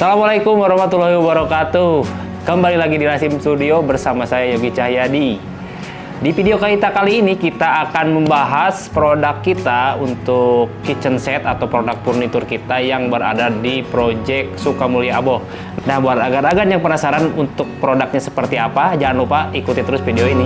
Assalamualaikum warahmatullahi wabarakatuh. Kembali lagi di Rasim Studio bersama saya Yogi Cahyadi. Di video kita kali ini kita akan membahas produk kita untuk kitchen set atau produk furnitur kita yang berada di Project Sukamulya Aboh. Nah, buat agan-agan yang penasaran untuk produknya seperti apa, jangan lupa ikuti terus video ini.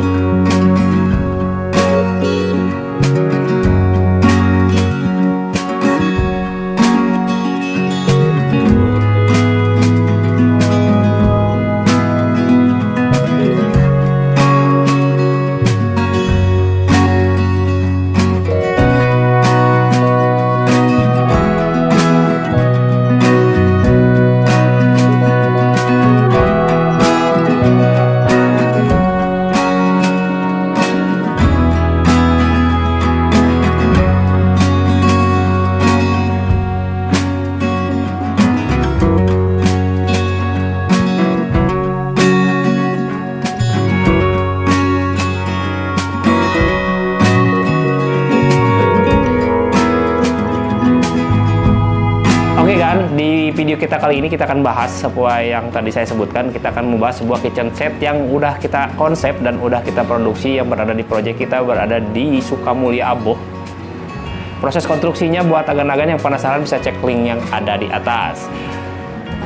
Di video kita kali ini kita akan bahas sesuai yang tadi saya sebutkan. Kita akan membahas sebuah kitchen set yang udah kita konsep dan udah kita produksi, yang berada di project kita berada di Sukamulya Aboh. Proses konstruksinya buat agan-agan yang penasaran bisa cek link yang ada di atas.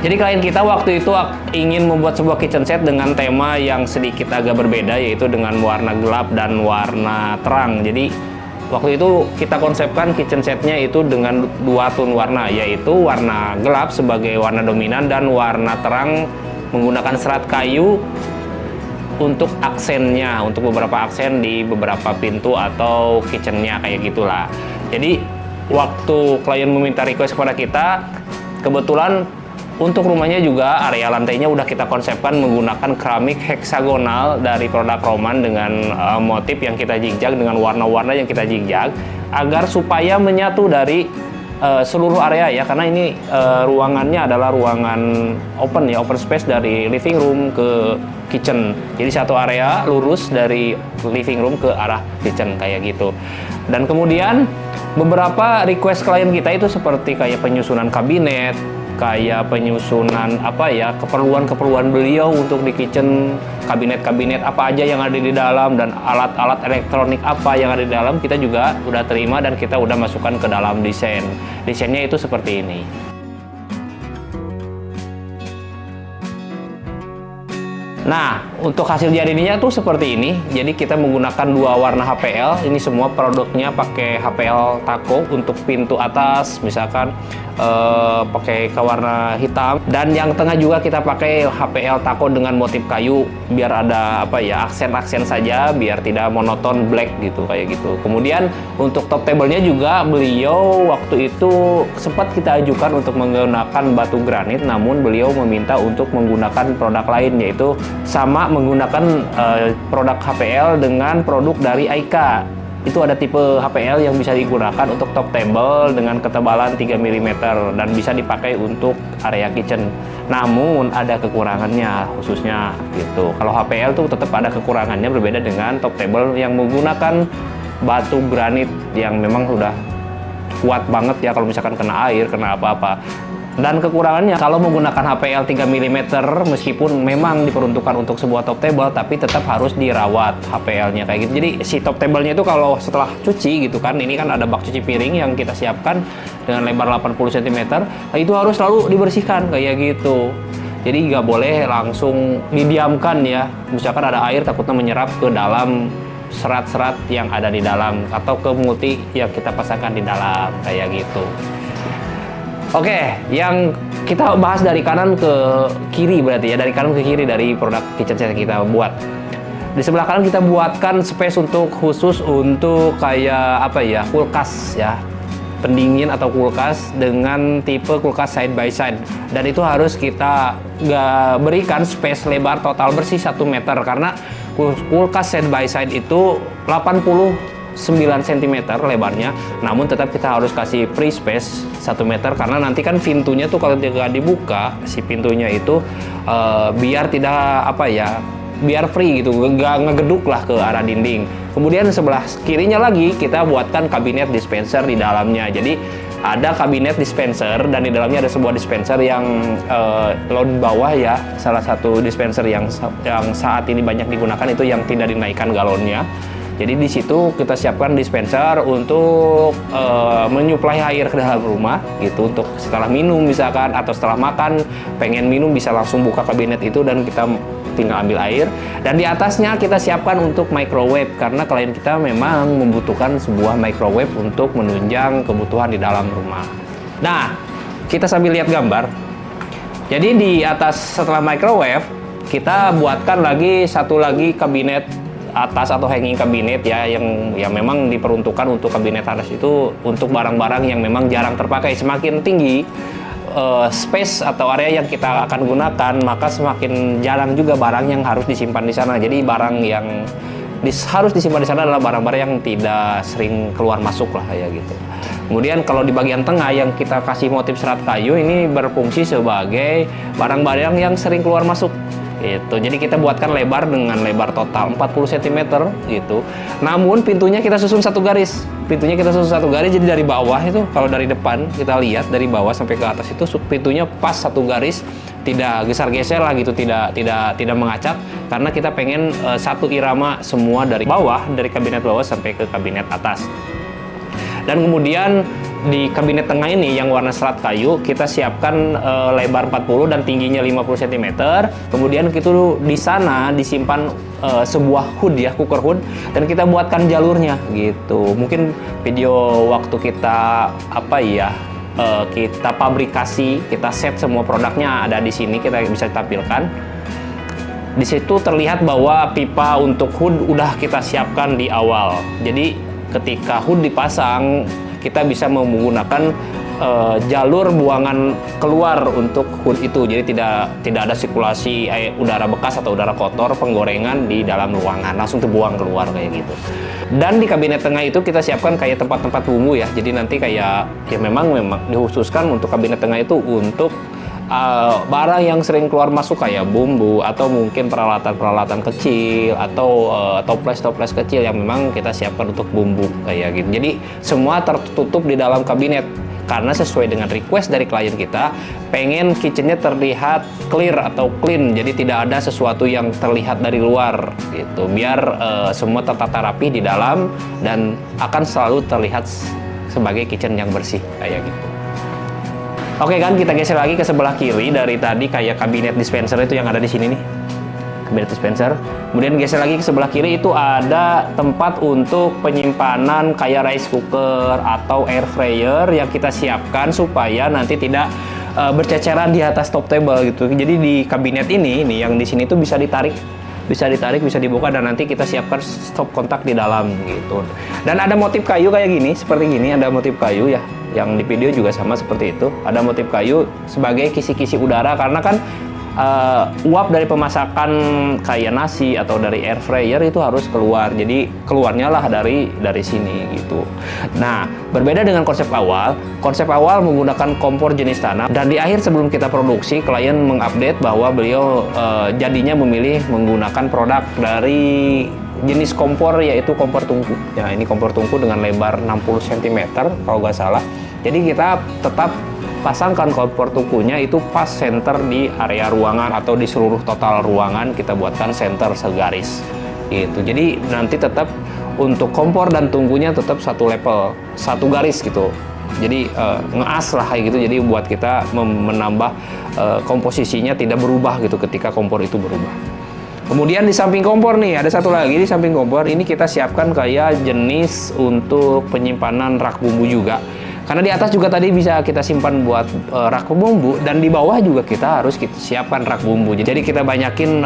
Jadi klien kita waktu itu ingin membuat sebuah kitchen set dengan tema yang sedikit agak berbeda, yaitu dengan warna gelap dan warna terang. Jadi waktu itu kita konsepkan kitchen setnya itu dengan dua tone warna, yaitu warna gelap sebagai warna dominan dan warna terang menggunakan serat kayu untuk aksennya, untuk beberapa aksen di beberapa pintu atau kitchennya kayak gitulah. Jadi waktu klien meminta request kepada kita, kebetulan untuk rumahnya juga area lantainya udah kita konsepkan menggunakan keramik heksagonal dari produk Roman dengan motif yang kita zigzag dengan warna-warna yang kita zigzag agar supaya menyatu dari seluruh area ya, karena ini ruangannya adalah ruangan open ya, open space dari living room ke kitchen. Jadi satu area lurus dari living room ke arah kitchen kayak gitu. Dan kemudian beberapa request klien kita itu seperti kayak penyusunan kabinet, kayak penyusunan keperluan-keperluan beliau untuk di kitchen, kabinet-kabinet apa aja yang ada di dalam dan alat-alat elektronik apa yang ada di dalam, kita juga udah terima dan kita udah masukkan ke dalam desain. Desainnya itu seperti ini. Nah, untuk hasil jadinya tuh seperti ini. Jadi kita menggunakan dua warna HPL. Ini semua produknya pakai HPL Taco untuk pintu atas, misalkan pakai ke warna hitam. Dan yang tengah juga kita pakai HPL Taco dengan motif kayu, biar ada aksen-aksen saja, biar tidak monoton black gitu kayak gitu. Kemudian untuk top table-nya juga beliau waktu itu sempat kita ajukan untuk menggunakan batu granit, namun beliau meminta untuk menggunakan produk lain, yaitu sama menggunakan produk HPL dengan produk dari Aika. Itu ada tipe HPL yang bisa digunakan untuk top table dengan ketebalan 3 mm dan bisa dipakai untuk area kitchen. Namun ada kekurangannya khususnya gitu. Kalau HPL tuh tetap ada kekurangannya, berbeda dengan top table yang menggunakan batu granit yang memang sudah kuat banget ya kalau misalkan kena air, kena apa-apa. Dan kekurangannya kalau menggunakan HPL 3 mm meskipun memang diperuntukkan untuk sebuah top table, tapi tetap harus dirawat HPL-nya kayak gitu. Jadi si top table-nya itu kalau setelah cuci gitu kan, ini kan ada bak cuci piring yang kita siapkan dengan lebar 80 cm, itu harus selalu dibersihkan kayak gitu. Jadi nggak boleh langsung didiamkan ya, misalkan ada air takutnya menyerap ke dalam serat-serat yang ada di dalam atau ke multi yang kita pasangkan di dalam kayak gitu. Oke, yang kita bahas dari kanan ke kiri berarti ya, dari kanan ke kiri dari produk kitchen set kita buat. Di sebelah kanan kita buatkan space khusus untuk kayak kulkas ya, pendingin atau kulkas dengan tipe kulkas side by side, dan itu harus kita berikan space lebar total bersih 1 meter karena kulkas side by side itu 80 9 cm lebarnya, namun tetap kita harus kasih free space 1 meter karena nanti kan pintunya tuh kalau tidak dibuka si pintunya itu biar tidak biar free gitu, nggak ngegeduk lah ke arah dinding. Kemudian sebelah kirinya lagi kita buatkan kabinet dispenser di dalamnya. Jadi ada kabinet dispenser dan di dalamnya ada sebuah dispenser yang load bawah ya. Salah satu dispenser yang saat ini banyak digunakan itu yang tidak dinaikkan galonnya. Jadi di situ kita siapkan dispenser untuk menyuplai air ke dalam rumah gitu, untuk setelah minum misalkan atau setelah makan pengen minum bisa langsung buka kabinet itu dan kita tinggal ambil air. Dan di atasnya kita siapkan untuk microwave karena klien kita memang membutuhkan sebuah microwave untuk menunjang kebutuhan di dalam rumah. Nah, kita sambil lihat gambar. Jadi di atas setelah microwave kita buatkan satu lagi kabinet atas atau hanging kabinet ya, yang memang diperuntukkan untuk kabinet atas itu untuk barang-barang yang memang jarang terpakai. Semakin tinggi space atau area yang kita akan gunakan, maka semakin jarang juga barang yang harus disimpan di sana. Jadi barang yang harus disimpan di sana adalah barang-barang yang tidak sering keluar masuk lah ya gitu. Kemudian kalau di bagian tengah yang kita kasih motif serat kayu ini berfungsi sebagai barang-barang yang sering keluar masuk gitu. Jadi kita buatkan lebar dengan lebar total 40 cm gitu. Namun pintunya kita susun satu garis. Jadi dari bawah itu kalau dari depan kita lihat dari bawah sampai ke atas itu pintunya pas satu garis, tidak geser-geser lah gitu, tidak mengacak karena kita pengen satu irama semua dari bawah, dari kabinet bawah sampai ke kabinet atas. Dan kemudian di kabinet tengah ini yang warna serat kayu kita siapkan lebar 40 dan tingginya 50 cm. Kemudian itu di sana disimpan sebuah hood ya, cooker hood, dan kita buatkan jalurnya gitu. Mungkin video waktu kita kita pabrikasi, kita set semua produknya ada di sini, kita bisa tampilkan. Di situ terlihat bahwa pipa untuk hood udah kita siapkan di awal. Jadi ketika hood dipasang, kita bisa menggunakan jalur buangan keluar untuk hood itu. Jadi tidak ada sirkulasi udara bekas atau udara kotor, penggorengan di dalam ruangan, langsung terbuang keluar kayak gitu. Dan di kabinet tengah itu kita siapkan kayak tempat-tempat bumbu ya. Jadi nanti kayak ya memang dikhususkan untuk kabinet tengah itu untuk barang yang sering keluar masuk kayak bumbu atau mungkin peralatan-peralatan kecil atau toples-toples kecil yang memang kita siapkan untuk bumbu kayak gitu. Jadi semua tertutup di dalam kabinet karena sesuai dengan request dari klien kita, pengen kitchennya terlihat clear atau clean, jadi tidak ada sesuatu yang terlihat dari luar gitu, biar semua tertata rapi di dalam dan akan selalu terlihat sebagai kitchen yang bersih kayak gitu. Oke kan, kita geser lagi ke sebelah kiri. Dari tadi kayak kabinet dispenser itu yang ada di sini nih, kabinet dispenser. Kemudian geser lagi ke sebelah kiri itu ada tempat untuk penyimpanan kayak rice cooker atau air fryer yang kita siapkan supaya nanti tidak berceceran di atas top table gitu. Jadi di kabinet ini nih yang di sini tuh bisa ditarik, bisa dibuka, dan nanti kita siapkan stop kontak di dalam gitu. Dan ada motif kayu kayak gini, seperti gini, ada motif kayu ya. Yang di video juga sama seperti itu, ada motif kayu sebagai kisi-kisi udara karena kan uap dari pemasakan kayak nasi atau dari air fryer itu harus keluar, jadi keluarnya lah dari sini gitu. Nah, berbeda dengan konsep awal menggunakan kompor jenis tanah, dan di akhir sebelum kita produksi klien mengupdate bahwa beliau jadinya memilih menggunakan produk dari jenis kompor, yaitu kompor tungku. Ya, ini kompor tungku dengan lebar 60 cm kalau nggak salah. Jadi kita tetap pasangkan kompor tungkunya itu pas center di area ruangan atau di seluruh total ruangan kita buatkan center segaris gitu. Jadi nanti tetap untuk kompor dan tungkunya tetap satu level, satu garis gitu. Jadi ngeas lah kayak gitu. Jadi buat kita menambah komposisinya tidak berubah gitu ketika kompor itu berubah. Kemudian di samping kompor nih, ada satu lagi di samping kompor. Ini kita siapkan kayak jenis untuk penyimpanan rak bumbu juga. Karena di atas juga tadi bisa kita simpan buat rak bumbu, dan di bawah juga kita siapkan rak bumbu. Jadi kita banyakin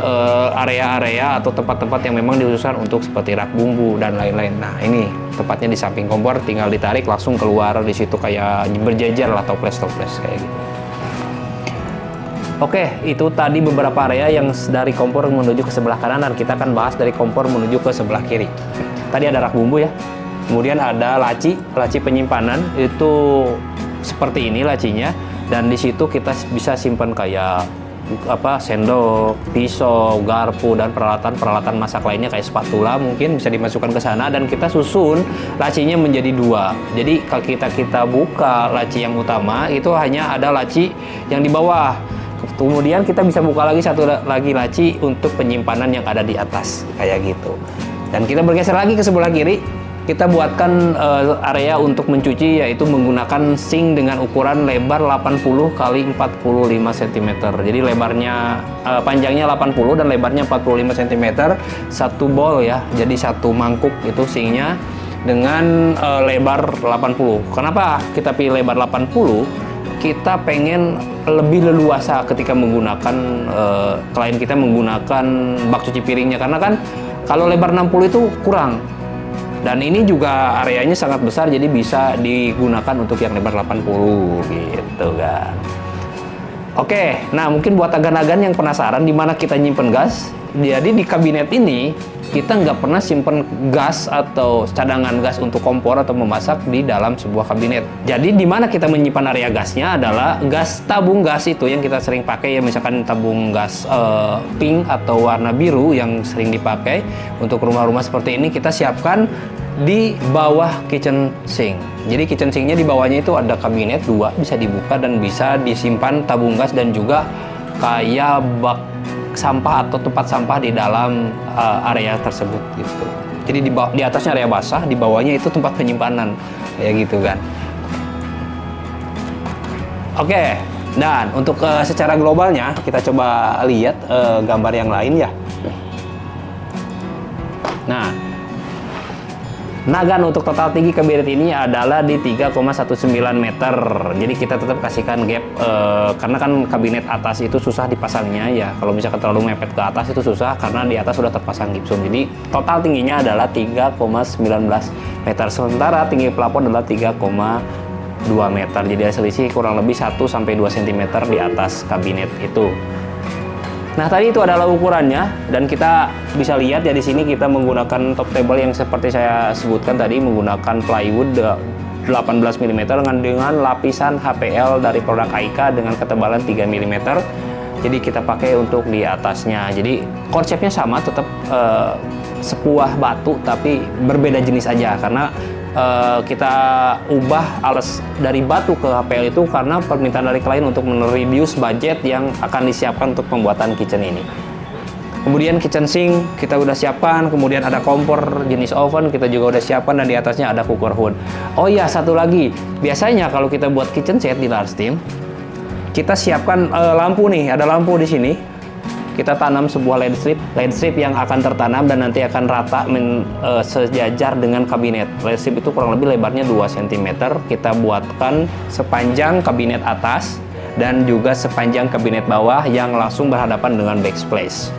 area-area atau tempat-tempat yang memang dikhususkan untuk seperti rak bumbu dan lain-lain. Nah, ini tepatnya di samping kompor, tinggal ditarik langsung keluar di situ kayak berjejer lah, toples-toples kayak gitu. Oke, itu tadi beberapa area yang dari kompor menuju ke sebelah kanan, dan kita akan bahas dari kompor menuju ke sebelah kiri. Tadi ada rak bumbu ya. Kemudian ada laci penyimpanan, itu seperti ini lacinya, dan di situ kita bisa simpan kayak sendok, pisau, garpu, dan peralatan masak lainnya kayak spatula mungkin bisa dimasukkan ke sana, dan kita susun lacinya menjadi dua. Jadi kalau kita buka laci yang utama, itu hanya ada laci yang di bawah. Kemudian kita bisa buka lagi satu lagi laci untuk penyimpanan yang ada di atas kayak gitu. Dan kita bergeser lagi ke sebelah kiri, kita buatkan area untuk mencuci, yaitu menggunakan sink dengan ukuran lebar 80 kali 45 cm. Jadi lebarnya panjangnya 80 dan lebarnya 45 cm. Satu bowl ya. Jadi satu mangkuk itu sinknya dengan lebar 80. Kenapa kita pilih lebar 80? Kita pengen lebih leluasa ketika menggunakan klien kita menggunakan bak cuci piringnya, karena kan kalau lebar 60 itu kurang. Dan ini juga areanya sangat besar, jadi bisa digunakan untuk yang lebar 80 gitu kan. Oke, nah mungkin buat agan-agan yang penasaran di mana kita nyimpen gas. Jadi di kabinet ini kita nggak pernah simpen gas atau cadangan gas untuk kompor atau memasak di dalam sebuah kabinet. Jadi di mana kita menyimpan area gasnya adalah tabung gas itu yang kita sering pakai ya, misalkan tabung gas pink atau warna biru yang sering dipakai untuk rumah-rumah seperti ini, kita siapkan di bawah kitchen sink. Jadi kitchen sinknya di bawahnya itu ada kabinet dua, bisa dibuka dan bisa disimpan tabung gas dan juga kayak bak sampah atau tempat sampah di dalam area tersebut gitu. Jadi di atasnya area basah, di bawahnya itu tempat penyimpanan kayak gitu kan. Oke, dan untuk secara globalnya kita coba lihat gambar yang lain ya. Nah, Nagan untuk total tinggi kabinet ini adalah di 3,19 meter. Jadi kita tetap kasihkan gap karena kan kabinet atas itu susah dipasangnya ya. Kalau misalkan terlalu mepet ke atas itu susah karena di atas sudah terpasang gipsum. Jadi total tingginya adalah 3,19 meter. Sementara tinggi plafon adalah 3,2 meter. Jadi ada selisih kurang lebih 1 sampai 2 cm di atas kabinet itu. Nah, tadi itu adalah ukurannya, dan kita bisa lihat ya di sini kita menggunakan top table yang seperti saya sebutkan tadi, menggunakan plywood 18 mm dengan lapisan HPL dari produk Aika dengan ketebalan 3 mm. Jadi kita pakai untuk di atasnya. Jadi konsepnya sama, tetap sebuah batu tapi berbeda jenis aja, karena kita ubah alas dari batu ke HPL itu karena permintaan dari klien untuk mereduce budget yang akan disiapkan untuk pembuatan kitchen ini. Kemudian kitchen sink kita udah siapkan, kemudian ada kompor jenis oven kita juga udah siapkan, dan di atasnya ada cooker hood. Oh iya, satu lagi, biasanya kalau kita buat kitchen set di Larsteam, kita siapkan lampu nih, ada lampu di sini. Kita tanam sebuah LED strip yang akan tertanam dan nanti akan rata sejajar dengan kabinet. LED strip itu kurang lebih lebarnya 2 cm. Kita buatkan sepanjang kabinet atas dan juga sepanjang kabinet bawah yang langsung berhadapan dengan backsplash.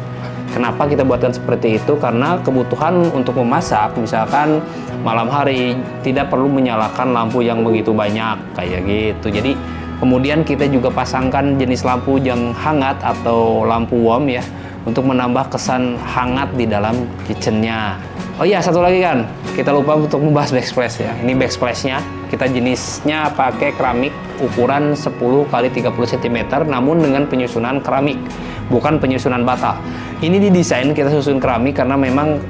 Kenapa kita buatkan seperti itu? Karena kebutuhan untuk memasak, misalkan malam hari, tidak perlu menyalakan lampu yang begitu banyak kayak gitu. Jadi kemudian kita juga pasangkan jenis lampu yang hangat atau lampu warm ya, untuk menambah kesan hangat di dalam kitchennya. Oh iya, satu lagi kan, kita lupa untuk membahas backsplash ya. Ini backsplashnya, kita jenisnya pakai keramik ukuran 10 kali 30 cm, namun dengan penyusunan keramik, bukan penyusunan bata. Ini didesain kita susun keramik karena memang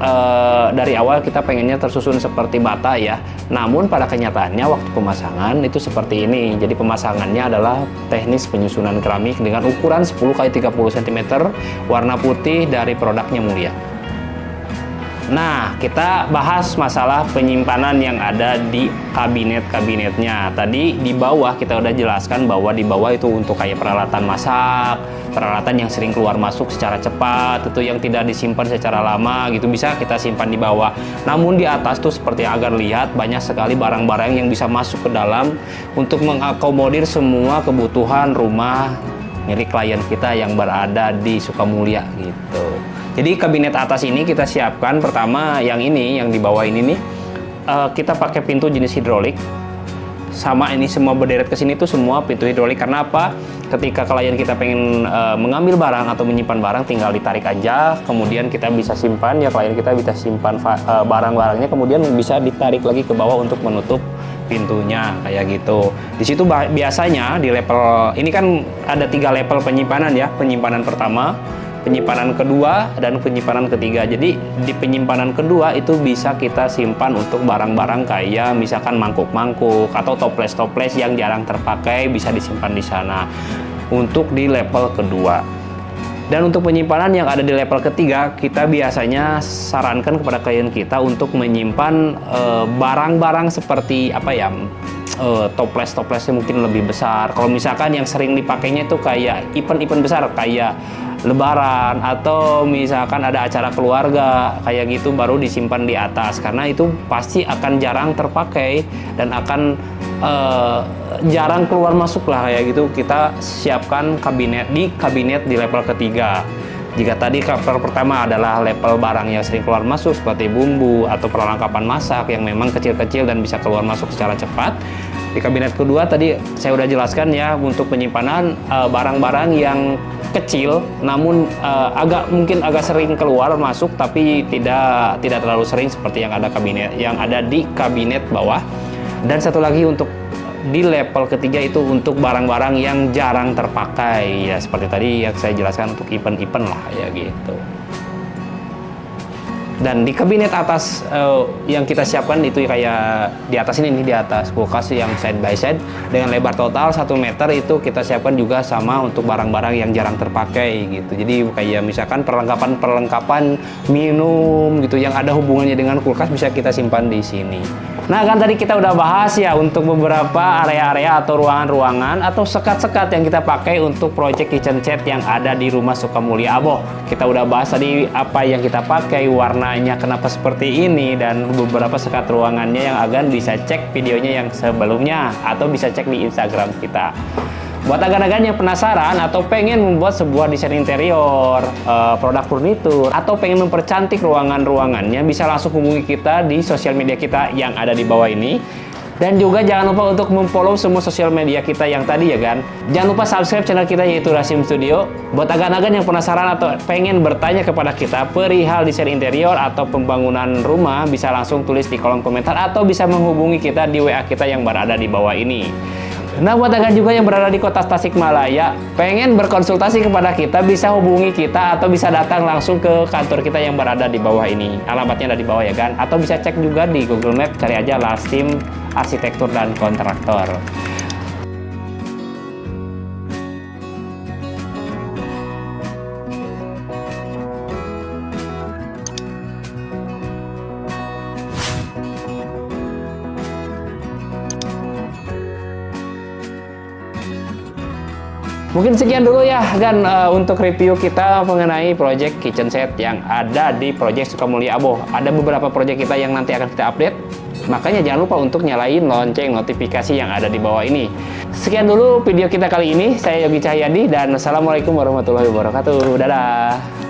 dari awal kita pengennya tersusun seperti bata ya. Namun pada kenyataannya waktu pemasangan itu seperti ini. Jadi pemasangannya adalah teknis penyusunan keramik dengan ukuran 10 kali 30 cm, warna putih dari produknya Mulia. Nah, kita bahas masalah penyimpanan yang ada di kabinet-kabinetnya. Tadi di bawah kita udah jelaskan bahwa di bawah itu untuk kayak peralatan masak, peralatan yang sering keluar masuk secara cepat, itu yang tidak disimpan secara lama gitu, bisa kita simpan di bawah. Namun di atas tuh seperti agar lihat banyak sekali barang-barang yang bisa masuk ke dalam untuk mengakomodir semua kebutuhan rumah milik klien kita yang berada di Sukamulia gitu. Jadi kabinet atas ini kita siapkan pertama yang ini, yang di bawah ini nih, kita pakai pintu jenis hidrolik. Sama ini semua berderet ke sini tuh semua pintu hidrolik. Karena apa? ketika klien kita pengen mengambil barang atau menyimpan barang, tinggal ditarik aja, kemudian kita bisa simpan ya, klien kita bisa simpan barang-barangnya, kemudian bisa ditarik lagi ke bawah untuk menutup pintunya kayak gitu. Di situ biasanya di level ini kan ada 3 level penyimpanan ya, penyimpanan pertama, penyimpanan kedua, dan penyimpanan ketiga. Jadi di penyimpanan kedua itu bisa kita simpan untuk barang-barang kayak misalkan mangkuk-mangkuk atau toples-toples yang jarang terpakai, bisa disimpan di sana untuk di level kedua. Dan untuk penyimpanan yang ada di level ketiga, kita biasanya sarankan kepada klien kita untuk menyimpan barang-barang seperti apa ya, toples-toplesnya mungkin lebih besar. Kalau misalkan yang sering dipakainya itu kayak event-event besar kayak lebaran atau misalkan ada acara keluarga kayak gitu, baru disimpan di atas, karena itu pasti akan jarang terpakai dan akan jarang keluar masuk lah kayak gitu. Kita siapkan kabinet di level ketiga. Jika tadi level pertama adalah level barang yang sering keluar masuk seperti bumbu atau perlengkapan masak yang memang kecil-kecil dan bisa keluar masuk secara cepat, di kabinet kedua tadi saya udah jelaskan ya, untuk penyimpanan barang-barang yang kecil namun mungkin agak sering keluar masuk, tapi tidak terlalu sering seperti yang ada di kabinet bawah. Dan satu lagi untuk di level ketiga itu untuk barang-barang yang jarang terpakai ya, seperti tadi yang saya jelaskan untuk event-event lah ya gitu. Dan di kabinet atas yang kita siapkan itu kayak di atas ini nih, di atas kulkas yang side by side dengan lebar total 1 meter, itu kita siapkan juga sama untuk barang-barang yang jarang terpakai gitu. Jadi kayak misalkan perlengkapan minum gitu yang ada hubungannya dengan kulkas bisa kita simpan di sini. Nah kan tadi kita udah bahas ya untuk beberapa area-area atau ruangan-ruangan atau sekat-sekat yang kita pakai untuk project kitchen set yang ada di rumah Sukamulya Aboh. Kita udah bahas tadi apa yang kita pakai, warnanya kenapa seperti ini, dan beberapa sekat ruangannya yang agan bisa cek videonya yang sebelumnya atau bisa cek di Instagram kita. Buat agan-agan yang penasaran atau pengen membuat sebuah desain interior, produk furnitur, atau pengen mempercantik ruangan-ruangannya, bisa langsung hubungi kita di sosial media kita yang ada di bawah ini. Dan juga jangan lupa untuk memfollow semua sosial media kita yang tadi ya kan. Jangan lupa subscribe channel kita yaitu Rasim Studio. Buat agan-agan yang penasaran atau pengen bertanya kepada kita perihal desain interior atau pembangunan rumah, bisa langsung tulis di kolom komentar atau bisa menghubungi kita di WA kita yang berada di bawah ini. Nah, buat agan juga yang berada di kota Tasikmalaya, pengen berkonsultasi kepada kita, bisa hubungi kita atau bisa datang langsung ke kantor kita yang berada di bawah ini. Alamatnya ada di bawah ya kan? Atau bisa cek juga di Google Map, cari aja Lasim Arsitektur dan Kontraktor. Mungkin sekian dulu ya kan untuk review kita mengenai project kitchen set yang ada di project Sukamulya Aboh. Ada beberapa project kita yang nanti akan kita update, makanya jangan lupa untuk nyalain lonceng notifikasi yang ada di bawah ini. Sekian dulu video kita kali ini. Saya Yogi Cahyadi dan Assalamualaikum warahmatullahi wabarakatuh. Dadah.